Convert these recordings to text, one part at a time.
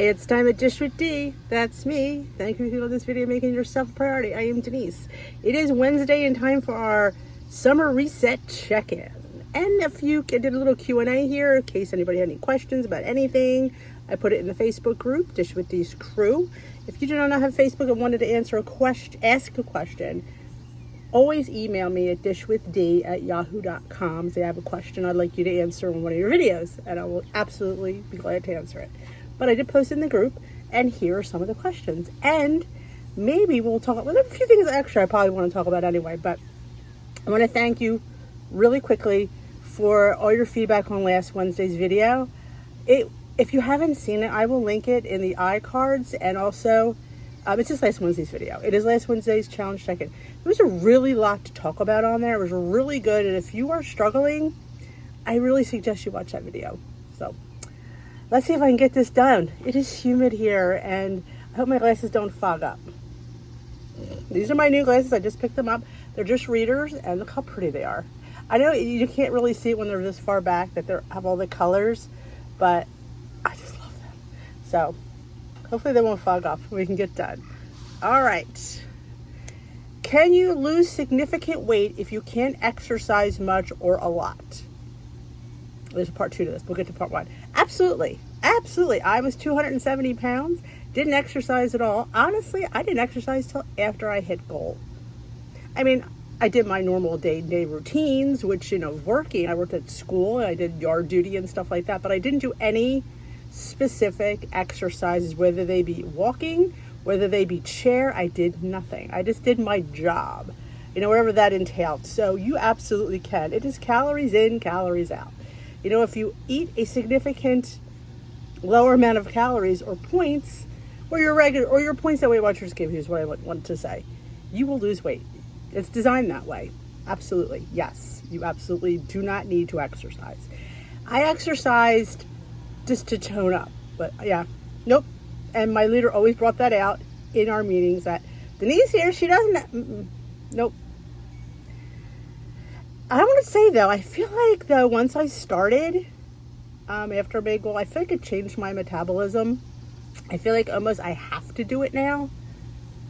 Hey, it's time at Dish with D. That's me. Thank you for clicking on this video, making yourself a priority. I am Denise. It is Wednesday and time for our summer reset check-in. And I did a little Q&A here in case anybody had any questions about anything. I put it in the Facebook group, Dish with D's crew. If you do not have Facebook and wanted to ask a question, always email me at dishwithd@yahoo.com. Say I have a question I'd like you to answer in one of your videos, and I will absolutely be glad to answer it. But I did post in the group, and here are some of the questions. And maybe we'll talk about a few things extra I probably want to talk about anyway. But I want to thank you really quickly for all your feedback on last Wednesday's video. If you haven't seen it, I will link it in the iCards, and also it's just last Wednesday's video. It is last Wednesday's challenge check-in. There was a really lot to talk about on there. It was really good, and if you are struggling, I really suggest you watch that video. So let's see if I can get this done. It is humid here, and I hope my glasses don't fog up. These are my new glasses. I just picked them up. They're just readers, and look how pretty they are. I know you can't really see it when they're this far back, that they have all the colors, but I just love them. So hopefully they won't fog up. We can get done. All right. Can you lose significant weight if you can't exercise much or a lot? There's a part 2 to this. We'll get to part 1. Absolutely. Absolutely. I was 270 pounds. Didn't exercise at all. Honestly, I didn't exercise till after I hit goal. I mean, I did my normal day-to-day routines, which, working. I worked at school and I did yard duty and stuff like that, but I didn't do any specific exercises, whether they be walking, whether they be chair. I did nothing. I just did my job, whatever that entailed. So you absolutely can. It is calories in, calories out. If you eat a significant lower amount of calories or points, or your points that Weight Watchers give you is what I want to say, you will lose weight. It's designed that way. Absolutely. Yes. You absolutely do not need to exercise. I exercised just to tone up, but yeah, nope. And my leader always brought that out in our meetings that Denise here, she doesn't, nope. I want to say though, I feel like though once I started, after a big goal, I feel like it changed my metabolism. I feel like almost I have to do it now.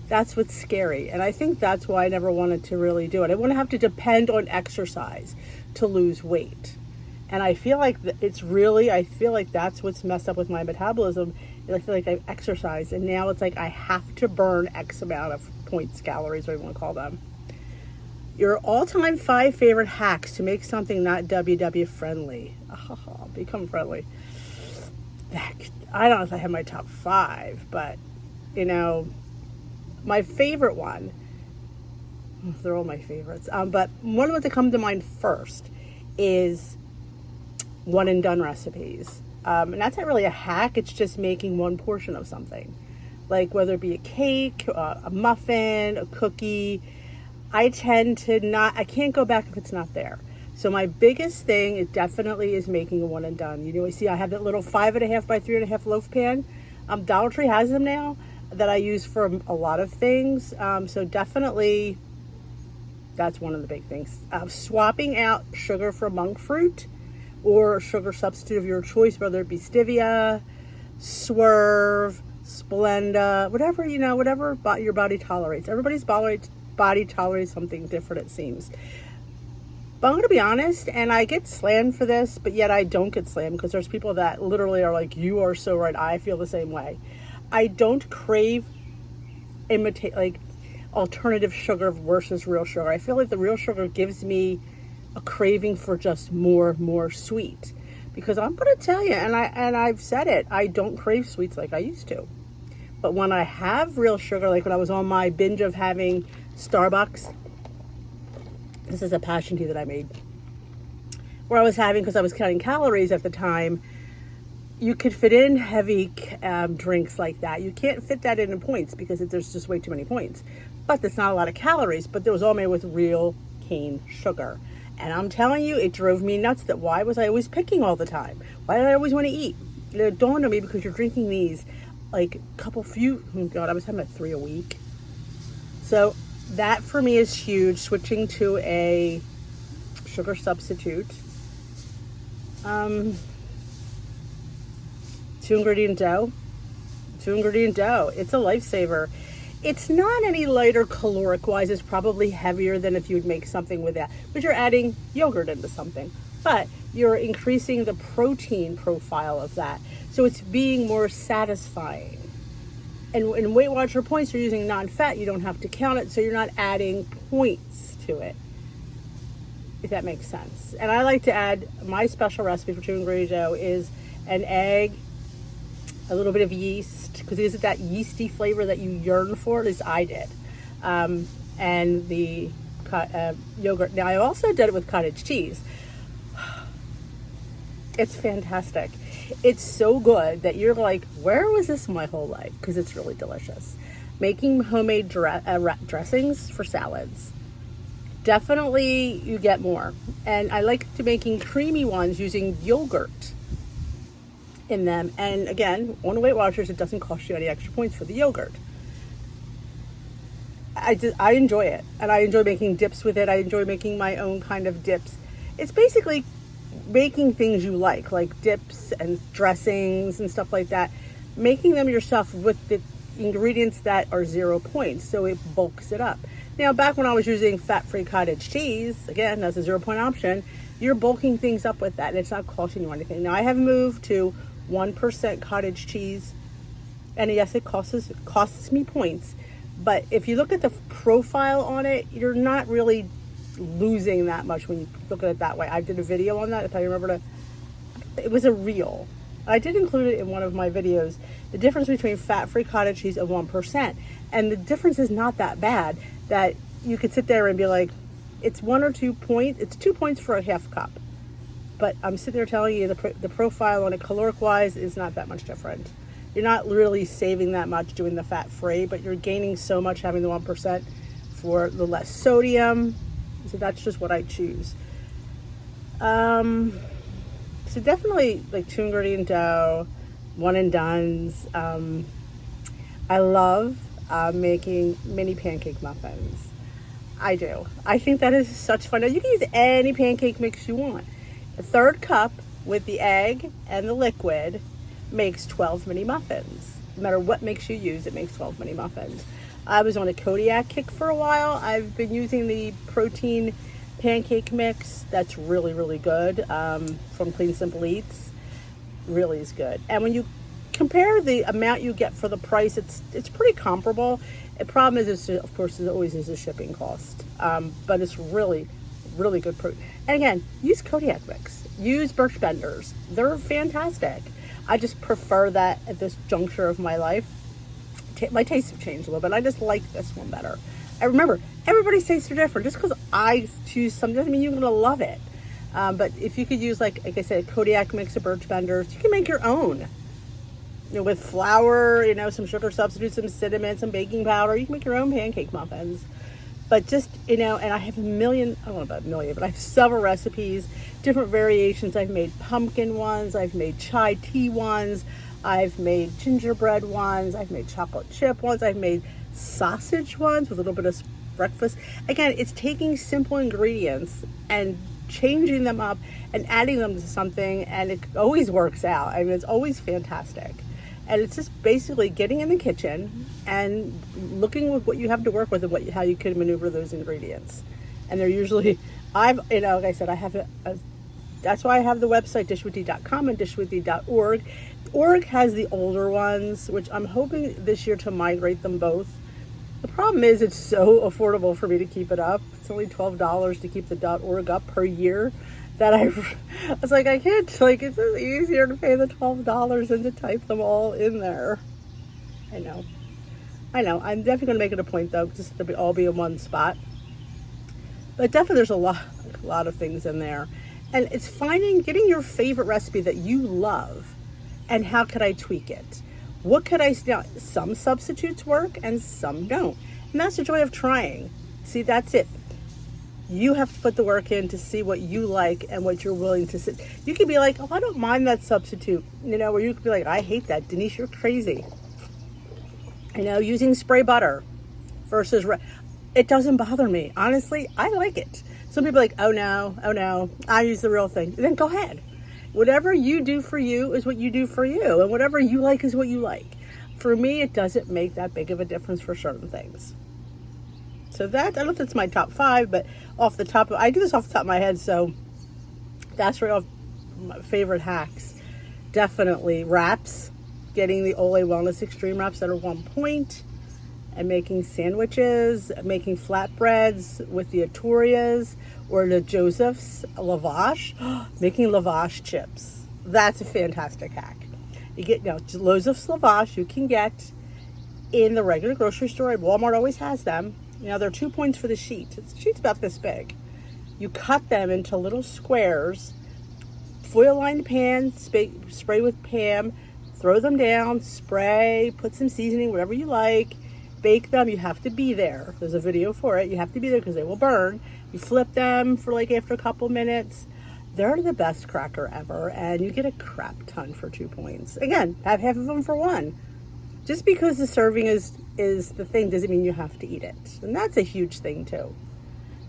That's what's scary. And I think that's why I never wanted to really do it. I want to have to depend on exercise to lose weight. And I feel like I feel like that's what's messed up with my metabolism. I feel like I've exercised, and now it's like I have to burn X amount of points, calories, whatever you want to call them. Your all-time 5 favorite hacks to make something not WW friendly. Oh, become friendly. I don't know if I have my top 5, but my favorite one, they're all my favorites, but one of them that come to mind first is one and done recipes. And that's not really a hack. It's just making one portion of something, like whether it be a cake, a muffin, a cookie. I can't go back if it's not there. So my biggest thing, it definitely is making a one and done. You see I have that little 5.5 by 3.5 loaf pan. Dollar Tree has them now that I use for a lot of things. So definitely that's one of the big things. Swapping out sugar for monk fruit or sugar substitute of your choice, whether it be stevia, Swerve, Splenda, whatever your body tolerates. Everybody's body tolerates something different, it seems. But I'm going to be honest, and I get slammed for this, but yet I don't get slammed because there's people that literally are like, you are so right. I feel the same way. I don't crave alternative sugar versus real sugar. I feel like the real sugar gives me a craving for just more sweet, because I'm going to tell you, and I've said it, I don't crave sweets like I used to. But when I have real sugar, like when I was on my binge of having Starbucks, this is a passion tea that I made, where I was having, because I was counting calories at the time, you could fit in heavy drinks like that. You can't fit that in points because there's just way too many points. But there's not a lot of calories, but it was all made with real cane sugar. And I'm telling you, it drove me nuts that why was I always picking all the time? Why did I always want to eat? It dawned on me because you're drinking these oh God, I was having 3 a week. So that for me is huge, switching to a sugar substitute. 2-ingredient dough. 2-ingredient dough. It's a lifesaver. It's not any lighter caloric wise. It's probably heavier than if you would make something with that, but you're adding yogurt into something, but you're increasing the protein profile of that. So it's being more satisfying. And in Weight Watcher points, you're using non-fat. You don't have to count it, so you're not adding points to it, if that makes sense. And I like to add, my special recipe for 2-ingredient dough is an egg, a little bit of yeast, because it is that yeasty flavor that you yearn for, at least I did, and the yogurt. Now, I also did it with cottage cheese. It's fantastic. It's so good that you're like, where was this my whole life? Because it's really delicious. Making homemade dressings for salads. Definitely you get more. And I like to making creamy ones using yogurt in them. And again, on Weight Watchers, it doesn't cost you any extra points for the yogurt. I enjoy it. And I enjoy making dips with it. I enjoy making my own kind of dips. It's basically making things you like dips and dressings and stuff like that, making them yourself with the ingredients that are 0 points, so it bulks it up. Now, back when I was using fat-free cottage cheese, again, that's a 0 point option, you're bulking things up with that, and it's not costing you anything. Now, I have moved to 1% cottage cheese, and yes, it costs me points, but if you look at the profile on it, you're not really losing that much when you look at it that way. I did a video on that, if I remember it was a reel. I did include it in one of my videos, the difference between fat-free cottage cheese and 1%. And the difference is not that bad, that you could sit there and be like, it's 1 or 2 points, it's 2 points for a half cup. But I'm sitting there telling you the profile on it caloric-wise is not that much different. You're not really saving that much doing the fat-free, but you're gaining so much having the 1% for the less sodium. So that's just what I choose. So definitely like 2-ingredient dough, one and dones. I love making mini pancake muffins. I do. I think that is such fun. Now you can use any pancake mix you want. A 1/3 cup with the egg and the liquid makes 12 mini muffins. No matter what mix you use, it makes 12 mini muffins. I was on a Kodiak kick for a while. I've been using the protein pancake mix. That's really, really good, from Clean Simple Eats. Really is good. And when you compare the amount you get for the price, it's pretty comparable. The problem is, of course, it always is a shipping cost. But it's really, really good protein. And again, use Kodiak mix. Use Birch Benders. They're fantastic. I just prefer that at this juncture of my life. My tastes have changed a little bit. I just like this one better. I remember, everybody's tastes are different. Just because I choose something doesn't mean you're going to love it. But if you could use, like I said, Kodiak mix of Birch Benders, you can make your own. You know, with flour, some sugar substitutes, some cinnamon, some baking powder. You can make your own pancake muffins. But just, and I have I don't know about a million, but I have several recipes, different variations. I've made pumpkin ones. I've made chai tea ones. I've made gingerbread ones. I've made chocolate chip ones. I've made sausage ones with a little bit of breakfast. Again, it's taking simple ingredients and changing them up and adding them to something, and it always works out. I mean, it's always fantastic. And it's just basically getting in the kitchen and looking with what you have to work with and how you can maneuver those ingredients. And they're usually, like I said, I have that's why I have the website dishwithdee.com and dishwithdee.org. Org has the older ones, which I'm hoping this year to migrate them both. The problem is it's so affordable for me to keep it up. It's only $12 to keep the .org up per year that I was like, I can't, it's easier to pay the $12 than to type them all in there. I know. I'm definitely going to make it a point, though, just to all be in one spot. But definitely there's a lot of things in there. And it's getting your favorite recipe that you love, and how could I tweak it? What could I, now, some substitutes work and some don't. And that's the joy of trying. See, that's it. You have to put the work in to see what you like and what you're willing to sit. You could be like, I don't mind that substitute, or you could be like, I hate that. Denise, you're crazy. Using spray butter versus, it doesn't bother me. Honestly, I like it. Some people are like, oh no, I use the real thing. Then go ahead. Whatever you do for you is what you do for you. And whatever you like is what you like. for me, it doesn't make that big of a difference for certain things. So that, I don't know if it's my top 5, but I do this off the top of my head, so that's right off my favorite hacks. Definitely wraps, getting the Ole Wellness Extreme wraps that are 1 point, and making sandwiches, making flatbreads with the Eateries or the Joseph's lavash, making lavash chips. That's a fantastic hack. You get Joseph's lavash you can get in the regular grocery store. Walmart always has them. They're 2 points for the sheet. The sheet's about this big. You cut them into little squares, foil-lined pan, spray with Pam, throw them down, spray, put some seasoning, whatever you like, bake them. You have to be there. There's a video for it. You have to be there because they will burn. You flip them for after a couple minutes. They're the best cracker ever, and you get a crap ton for 2 points. Again, have half of them for 1. Just because the serving is the thing doesn't mean you have to eat it. And that's a huge thing too.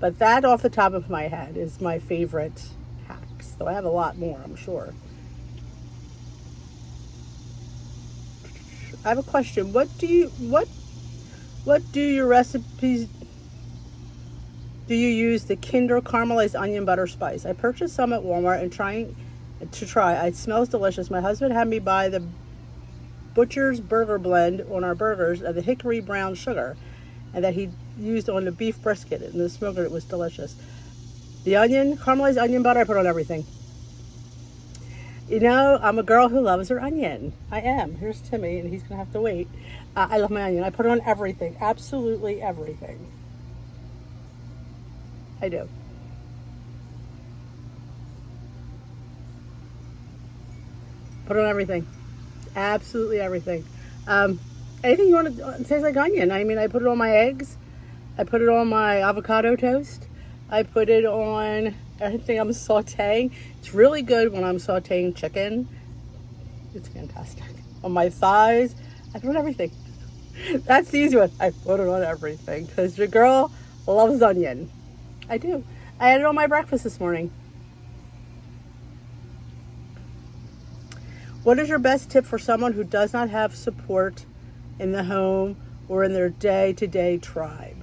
But that off the top of my head is my favorite hacks. Though I have a lot more, I'm sure. I have a question. What do your recipes do you use the Kinder caramelized onion butter spice? I purchased some at Walmart and trying to try. It smells delicious. My husband had me buy the Butcher's Burger Blend on our burgers and the hickory brown sugar, and that he used on the beef brisket in the smoker. It was delicious. The caramelized onion butter, I put on everything. I'm a girl who loves her onion. I am. Here's Timmy, and he's going to have to wait. I love my onion. I put it on everything. Absolutely everything. I do. Put it on everything. Absolutely everything. Anything you want to taste like onion. I put it on my eggs. I put it on my avocado toast. I put it on everything I'm sauteing. It's really good when I'm sauteing chicken. It's fantastic. On my thighs, I put on everything. That's the easy one. I put it on everything because your girl loves onion. I do. I had it on my breakfast this morning. What is your best tip for someone who does not have support in the home or in their day-to-day tribe?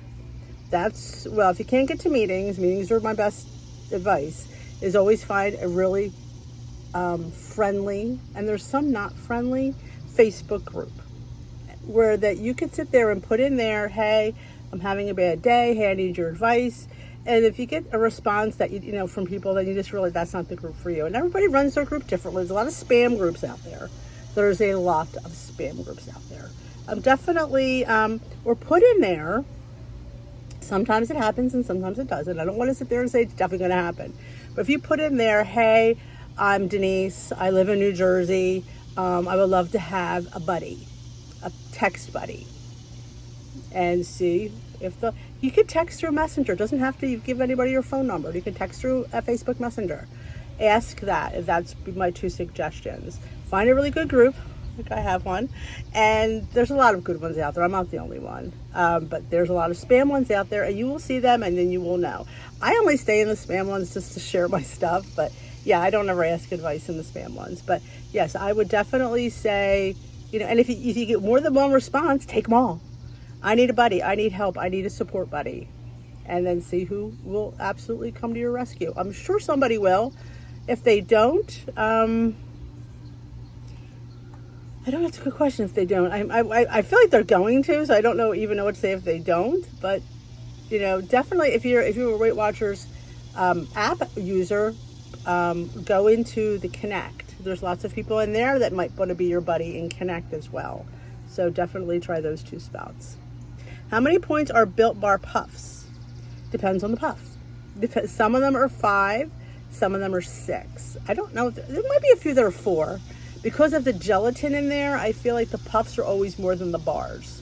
If you can't get to meetings are my best advice, is always find a really friendly, and there's some not friendly, Facebook group where that you could sit there and put in there, hey, I'm having a bad day, hey, I need your advice. And if you get a response that from people, then you just realize that's not the group for you. And everybody runs their group differently. There's a lot of spam groups out there. There's a lot of spam groups out there. Definitely, or put in there. Sometimes it happens and sometimes it doesn't. I don't want to sit there and say it's definitely going to happen. But if you put in there, hey, I'm Denise. I live in New Jersey. I would love to have a buddy, a text buddy, and see if you could text through Messenger. It doesn't have to give anybody your phone number. You can text through a Facebook Messenger. Ask that. If that's my 2 suggestions. Find a really good group. I think I have one. And there's a lot of good ones out there. I'm not the only one. But there's a lot of spam ones out there, and you will see them and then you will know. I only stay in the spam ones just to share my stuff. But yeah, I don't ever ask advice in the spam ones. But yes, I would definitely say, and if you get more than one response, take them all. I need a buddy. I need help. I need a support buddy. And then see who will absolutely come to your rescue. I'm sure somebody will. If they don't, I don't know. It's a good question if they don't. I feel like they're going to, so I don't even know what to say if they don't. But, definitely if you're a Weight Watchers app user, go into the Connect. There's lots of people in there that might want to be your buddy in Connect as well. So definitely try those 2 spouts. How many points are Built Bar Puffs? Depends on the puff. Some of them are 5, some of them are 6. I don't know. There might be a few that are 4. Because of the gelatin in there, I feel like the puffs are always more than the bars.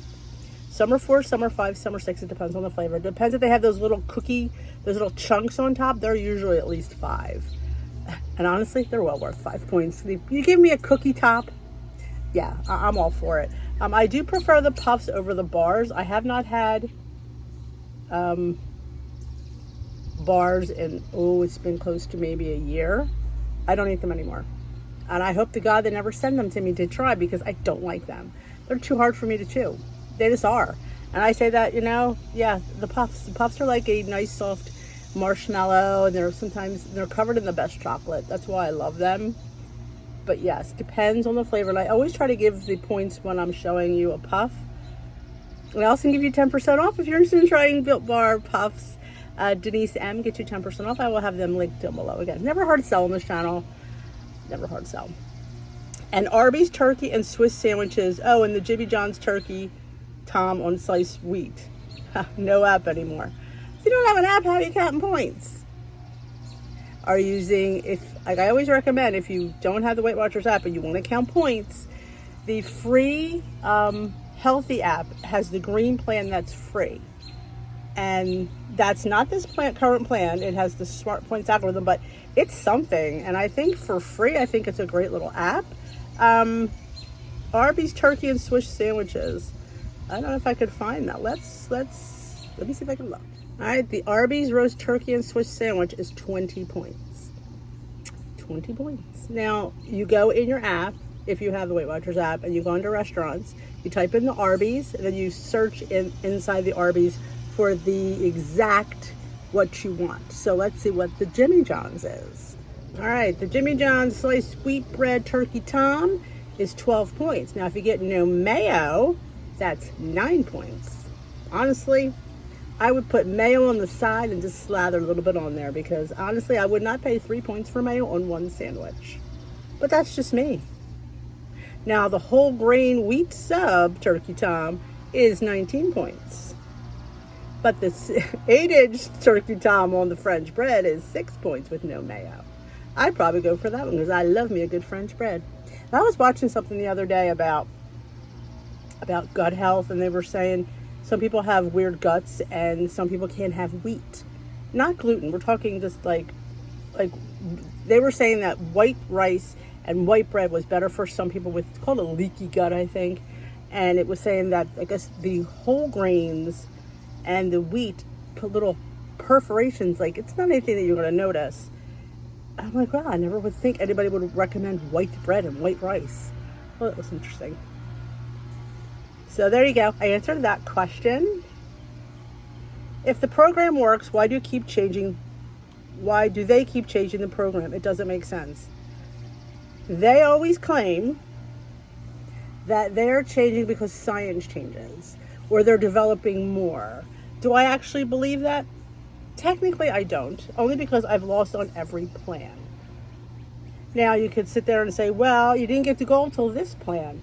Some are 4, some are 5, some are 6. It depends on the flavor. It depends if they have those little chunks on top. They're usually at least 5. And honestly, they're well worth 5 points. You give me a cookie top, yeah, I'm all for it. I do prefer the puffs over the bars. I have not had bars in, it's been close to maybe a year. I don't eat them anymore. And I hope to God they never send them to me to try because I don't like them. They're too hard for me to chew. They just are. And I say that, yeah, the puffs. The puffs are like a nice soft marshmallow, and they're covered in the best chocolate. That's why I love them. But yes, depends on the flavor. And I always try to give the points when I'm showing you a puff. And I also can give you 10% off if you're interested in trying Built Bar Puffs. Denise M, get you 10% off. I will have them linked down below. Again, never hard sell on this channel. Never hard sell. And Arby's turkey and Swiss sandwiches. Oh, and the Jimmy John's turkey Tom on sliced wheat. No app anymore. If you don't have an app, how are you counting points? Are using, like I always recommend, if you don't have the Weight Watchers app and you want to count points, the free Healthy app has the green plan that's free. And that's not this current plan. It has the Smart Points algorithm, but it's something. And I think for free, I think it's a great little app. Arby's turkey and Swiss sandwiches. I don't know if I could find that. Let me see if I can look. All right, the Arby's roast turkey and Swiss sandwich is 20 points. 20 points. Now, you go in your app, if you have the Weight Watchers app, and you go into restaurants, you type in the Arby's, and then you search inside the Arby's for the exact what you want. So let's see what the Jimmy John's is. All right, the Jimmy John's sliced wheat bread turkey Tom is 12 points. Now, if you get no mayo, that's 9 points. Honestly, I would put mayo on the side and just slather a little bit on there, because honestly, I would not pay 3 points for mayo on one sandwich. But that's just me. Now, the whole grain wheat sub turkey Tom is 19 points. But this 8-inch turkey Tom on the French bread is 6 points with no mayo. I'd probably go for that one because I love me a good French bread. And I was watching something the other day about gut health, and they were saying some people have weird guts and some people can't have wheat. Not gluten. We're talking just like they were saying that white rice and white bread was better for some people with, it's called a leaky gut, I think. And it was saying that, I guess, the whole grains and the wheat put little perforations, like it's not anything that you're going to notice. I'm like, wow, I never would think anybody would recommend white bread and white rice. Well, it was interesting. So there you go. I answered that question. If the program works, why do they keep changing the program? It doesn't make sense. They always claim that they're changing because science changes, or they're developing more. Do I actually believe that? Technically, I don't, only because I've lost on every plan. Now, you could sit there and say, well, you didn't get to go until this plan.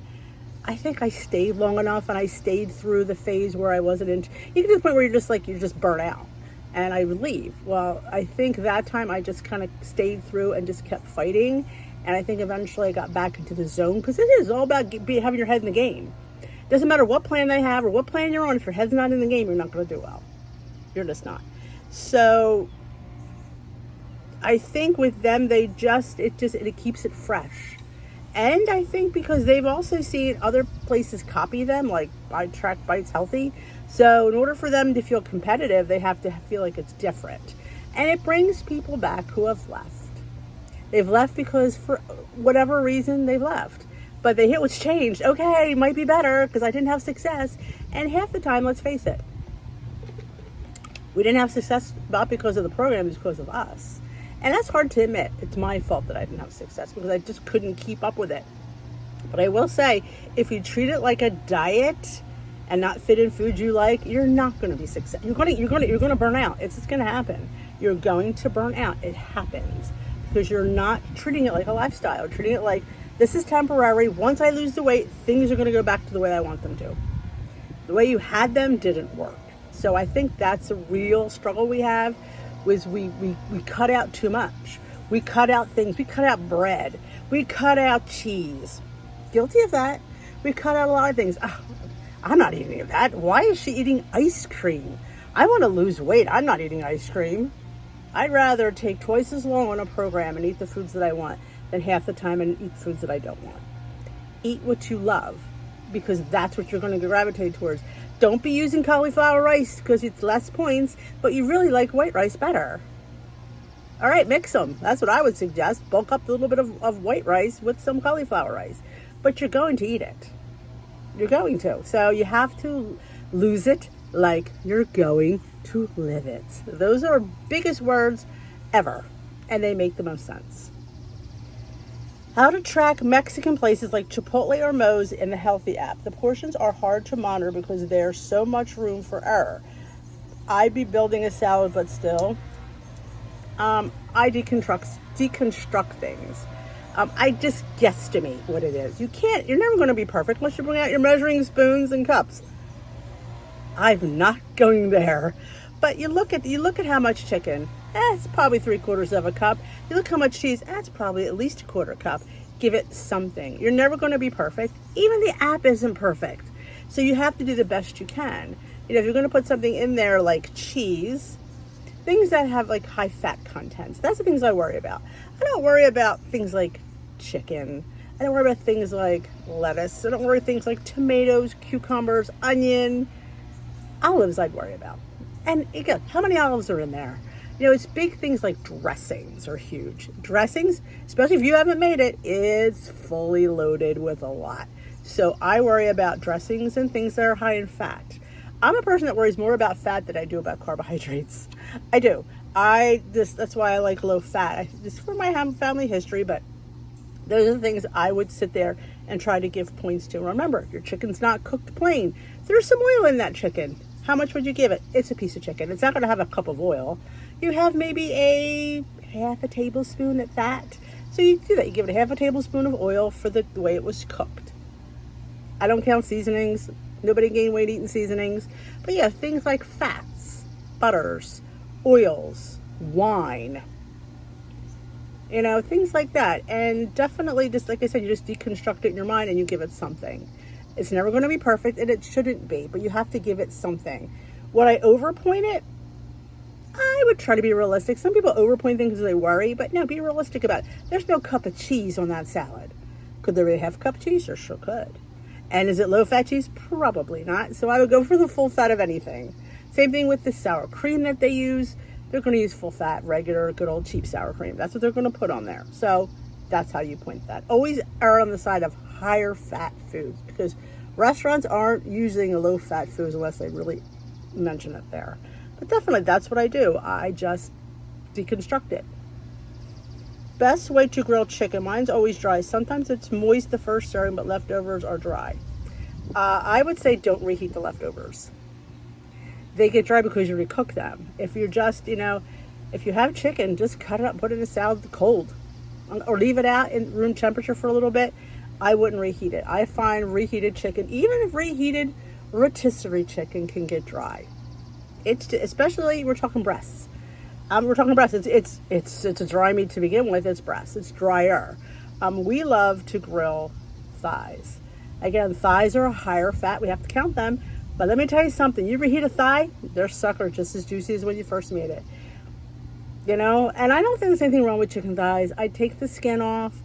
I think I stayed long enough, and I stayed through the phase where I wasn't in. You get to the point where you're just burnt out, and I would leave. Well, I think that time I just kind of stayed through and just kept fighting, and I think eventually I got back into the zone, because it is all about having your head in the game. Doesn't matter what plan they have or what plan you're on. If your head's not in the game, you're not going to do well. You're just not. So I think with them, it keeps it fresh. And I think because they've also seen other places copy them, like Track Bites Healthy. So in order for them to feel competitive, they have to feel like it's different. And it brings people back who have left. They've left because for whatever reason they've left. But they hear what's changed. Okay, might be better because I didn't have success. And half the time, let's face it, we didn't have success not because of the program, it's because of us. And that's hard to admit. It's my fault that I didn't have success because I just couldn't keep up with it. But I will say, if you treat it like a diet and not fit in food you like, you're not going to be successful. You're going to burn out. It's just going to happen. You're going to burn out. It happens because you're not treating it like a lifestyle. You're treating it like, this is temporary. Once I lose the weight, things are going to go back to the way I want them to. The way you had them didn't work. So I think that's a real struggle we have, was we cut out too much. We cut out things. We cut out bread. We cut out cheese. Guilty of that. We cut out a lot of things. Oh, I'm not eating that. Why is she eating ice cream? I want to lose weight. I'm not eating ice cream. I'd rather take twice as long on a program and eat the foods that I want than half the time and eat foods that I don't want. Eat what you love, because that's what you're going to gravitate towards. Don't be using cauliflower rice because it's less points, but you really like white rice better. All right, mix them. That's what I would suggest. Bulk up a little bit of white rice with some cauliflower rice. But you're going to eat it. you're going to. So you have to lose it like you're going to live it. Those are biggest words ever, and they make the most sense. How to track Mexican places like Chipotle or Moe's in the Healthy app. The portions are hard to monitor because there's so much room for error. I'd be building a salad, but still, I deconstruct things. I just guesstimate what it is. You're never going to be perfect unless you bring out your measuring spoons and cups. I'm not going there. But you look at how much chicken. It's probably 3/4 of a cup. You look how much cheese. It's probably at least a 1/4 cup. Give it something. You're never going to be perfect. Even the app isn't perfect. So you have to do the best you can. If you're going to put something in there like cheese, things that have like high fat contents, that's the things I worry about. I don't worry about things like chicken. I don't worry about things like lettuce. I don't worry about things like tomatoes, cucumbers, onion. Olives I'd worry about. And again, how many olives are in there? It's big things like dressings are huge. Dressings, especially if you haven't made it, it's fully loaded with a lot. So I worry about dressings and things that are high in fat. I'm a person that worries more about fat than I do about carbohydrates. I do. That's why I like low fat. Just for my family history, but those are the things I would sit there and try to give points to. Remember, your chicken's not cooked plain. There's some oil in that chicken. How much would you give it? It's a piece of chicken. It's not going to have a cup of oil. You have maybe a half a tablespoon at that. So you do that. You give it a half a tablespoon of oil for the way it was cooked. I don't count seasonings. Nobody gain weight eating seasonings. But yeah, things like fats, butters, oils, wine. Things like that. And definitely, just like I said, you just deconstruct it in your mind and you give it something. It's never going to be perfect, and it shouldn't be, but you have to give it something. Would I overpoint it? I would try to be realistic. Some people overpoint things because they worry, but no, be realistic about it. There's no cup of cheese on that salad. Could there be a half cup of cheese? There sure could. And is it low-fat cheese? Probably not. So I would go for the full fat of anything. Same thing with the sour cream that they use. They're going to use full fat, regular, good old cheap sour cream. That's what they're going to put on there. So that's how you point that. Always err on the side of higher fat foods, because restaurants aren't using a low fat foods unless they really mention it there. But definitely that's what I do. I just deconstruct it. Best way to grill chicken. Mine's always dry. Sometimes it's moist the first serving, but leftovers are dry. I would say don't reheat the leftovers. They get dry because you recook them. If you're just, if you have chicken, just cut it up, put it in a salad cold, or leave it out in room temperature for a little bit. I wouldn't reheat it. I find reheated chicken, even if reheated rotisserie chicken, can get dry. It's especially we're talking breasts. We're talking breasts. It's a dry meat to begin with. It's breasts. It's drier. We love to grill thighs. Again, thighs are a higher fat. We have to count them. But let me tell you something. You reheat a thigh, they're sucker just as juicy as when you first made it. And I don't think there's anything wrong with chicken thighs. I take the skin off.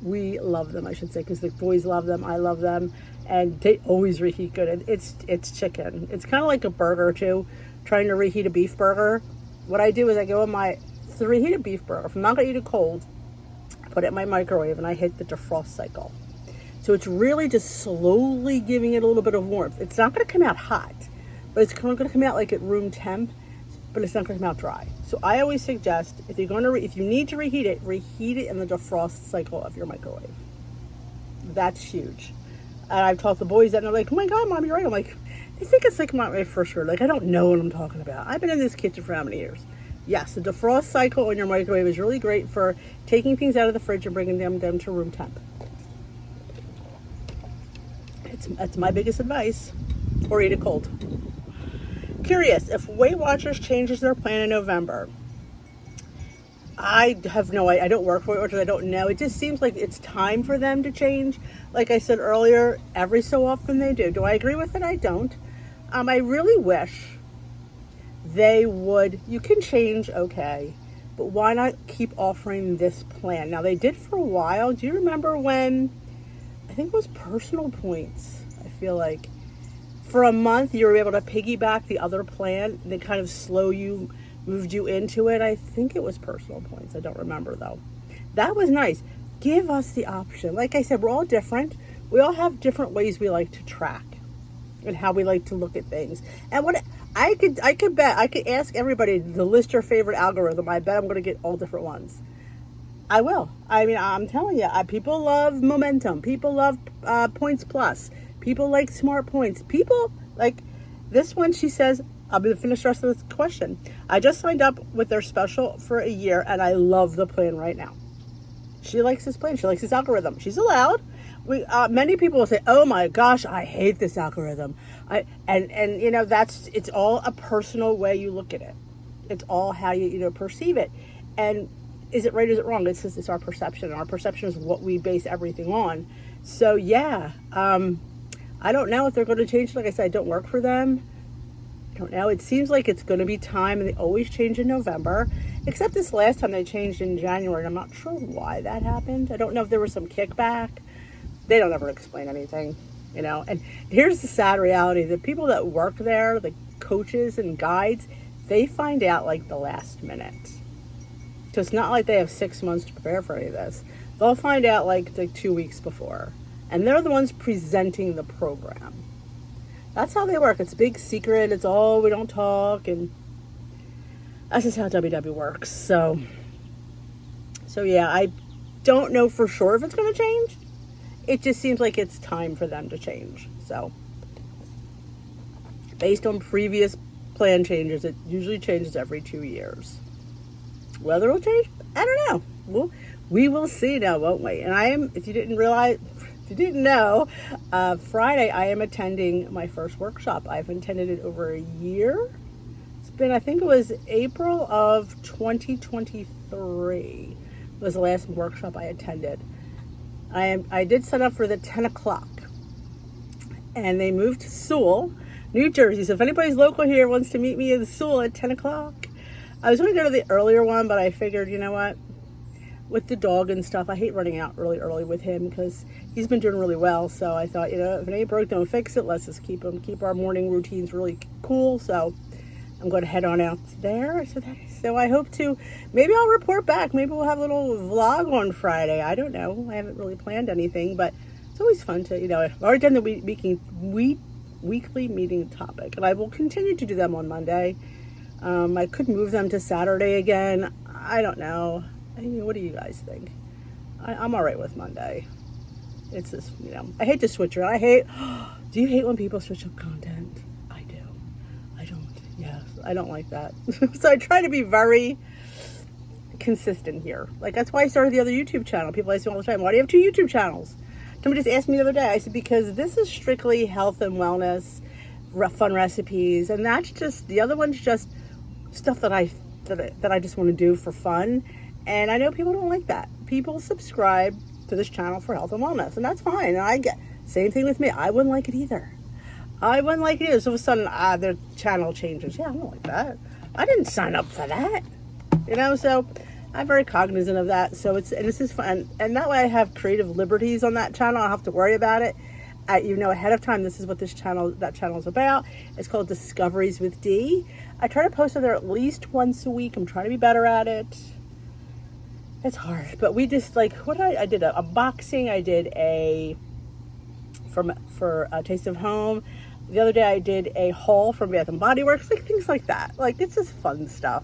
We love them, I should say, because the boys love them. I love them, and they always reheat good. It's chicken. It's kind of like a burger too. Trying to reheat a beef burger. What I do is I go in to reheat a beef burger. If I'm not gonna eat it cold, I put it in my microwave and I hit the defrost cycle. So it's really just slowly giving it a little bit of warmth. It's not gonna come out hot, but it's gonna come out like at room temp, but it's not gonna come out dry. So I always suggest if you need to reheat it in the defrost cycle of your microwave. That's huge. And I've taught the boys that, and they're like, "Oh my God, Mom, you're right." I'm like, they think it's like my first word. Like, I don't know what I'm talking about. I've been in this kitchen for how many years? Yes, the defrost cycle on your microwave is really great for taking things out of the fridge and bringing them down to room temp. That's my biggest advice. Or eat it cold. Curious, if Weight Watchers changes their plan in November, I have no idea. I don't work for Weight Watchers. I don't know. It just seems like it's time for them to change. Like I said earlier, every so often they do. Do I agree with it? I don't. I really wish they would. You can change, okay, but why not keep offering this plan? Now, they did for a while. Do you remember when, I think it was Personal Points, I feel like, for a month you were able to piggyback the other plan, and they kind of moved you into it. I think it was Personal Points. I don't remember though. That was nice. Give us the option. Like I said, we're all different. we all have different ways we like to track and how we like to look at things. And what I could ask everybody to list your favorite algorithm. I bet I'm going to get all different ones. I will. I mean, I'm telling you, people love momentum. People love points plus. People like smart points. People like this one. She says, I'll be the finish the rest of this question. I just signed up with their special for a year, and I love the plan right now. She likes this plan. She likes this algorithm. She's allowed. Many people will say, "Oh my gosh, I hate this algorithm." And you know, it's all a personal way you look at it. It's all how you perceive it. And is it right? Is it wrong? It's our perception. Our perception is what we base everything on. So yeah, I don't know if they're going to change. Like I said, I don't work for them. I don't know. It seems like it's going to be time, and they always change in November. Except this last time they changed in January, and I'm not sure why that happened. I don't know if there was some kickback. They don't ever explain anything, you know. And here's the sad reality: the people that work there, the coaches and guides, they find out like the last minute. So it's not like they have 6 months to prepare for any of this. They'll find out like 2 weeks before. And they're the ones presenting the program. That's how they work. It's a big secret. It's all, we don't talk. And that's just how WW works. So yeah, I don't know for sure if it's going to change. It just seems like it's time for them to change. So based on previous plan changes, it usually changes every 2 years. Whether it'll change, I don't know. Well, we will see now, won't we? And if you didn't know, Friday I am attending my first workshop. I've attended it over a year. It's been, I think it was April of 2023 was the last workshop I attended. I did sign up for the 10 o'clock. And they moved to Sewell, New Jersey. So if anybody's local here wants to meet me in Sewell at 10 o'clock, I was going to go to the earlier one, but I figured, you know what? With the dog and stuff, I hate running out really early with him because he's been doing really well. So I thought, if it ain't broke, don't fix it. Let's just keep our morning routines really cool. So I'm going to head on out there. So I hope to, maybe I'll report back. Maybe we'll have a little vlog on Friday. I don't know. I haven't really planned anything, but it's always fun to, I've already done the weekly meeting topic, and I will continue to do them on Monday. I could move them to Saturday again. I don't know. What do you guys think? I'm all right with Monday. It's just, I hate to switch around. Do you hate when people switch up content? I do. I don't. Yes, I don't like that. So I try to be very consistent here. Like, that's why I started the other YouTube channel. People ask me all the time, why do you have 2 YouTube channels? Somebody just asked me the other day. I said, because this is strictly health and wellness, fun recipes, and that's just, the other one's just stuff that I just want to do for fun. And I know people don't like that. People subscribe to this channel for health and wellness, and that's fine. And I get, same thing with me. I wouldn't like it either. So all of a sudden, their channel changes. Yeah, I don't like that. I didn't sign up for that. So I'm very cognizant of that. So this is fun. And that way I have creative liberties on that channel. I don't have to worry about it. Ahead of time, this is what that channel is about. It's called Discoveries with D. I try to post on there at least once a week. I'm trying to be better at it. It's hard, but we just I did a unboxing. I did for a Taste of Home. The other day I did a haul from Bath and Body Works, things like that. It's just fun stuff.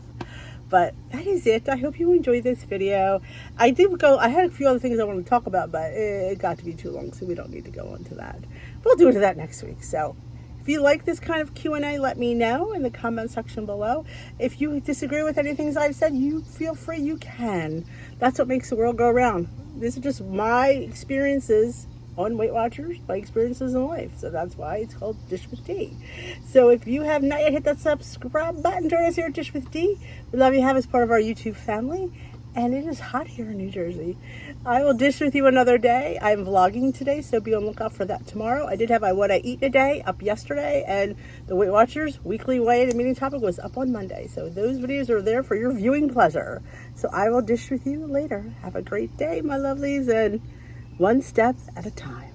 But that is it. I hope you enjoyed this video. I had a few other things I wanted to talk about, but it got to be too long, so we don't need to go into that. We'll do into that next week. So if you like this kind of Q&A, let me know in the comment section below. If you disagree with anything I've said, you feel free, you can. That's what makes the world go around. These are just my experiences on Weight Watchers, my experiences in life. So that's why it's called Dish with D. So if you have not yet hit that subscribe button, join us here at Dish with D. We love you to have as part of our YouTube family. And it is hot here in New Jersey. I will dish with you another day. I'm vlogging today, so be on the lookout for that tomorrow. I did have my What I Eat in a Day up yesterday, and the Weight Watchers weekly weigh and meeting topic was up on Monday. So those videos are there for your viewing pleasure. So I will dish with you later. Have a great day, my lovelies, and one step at a time.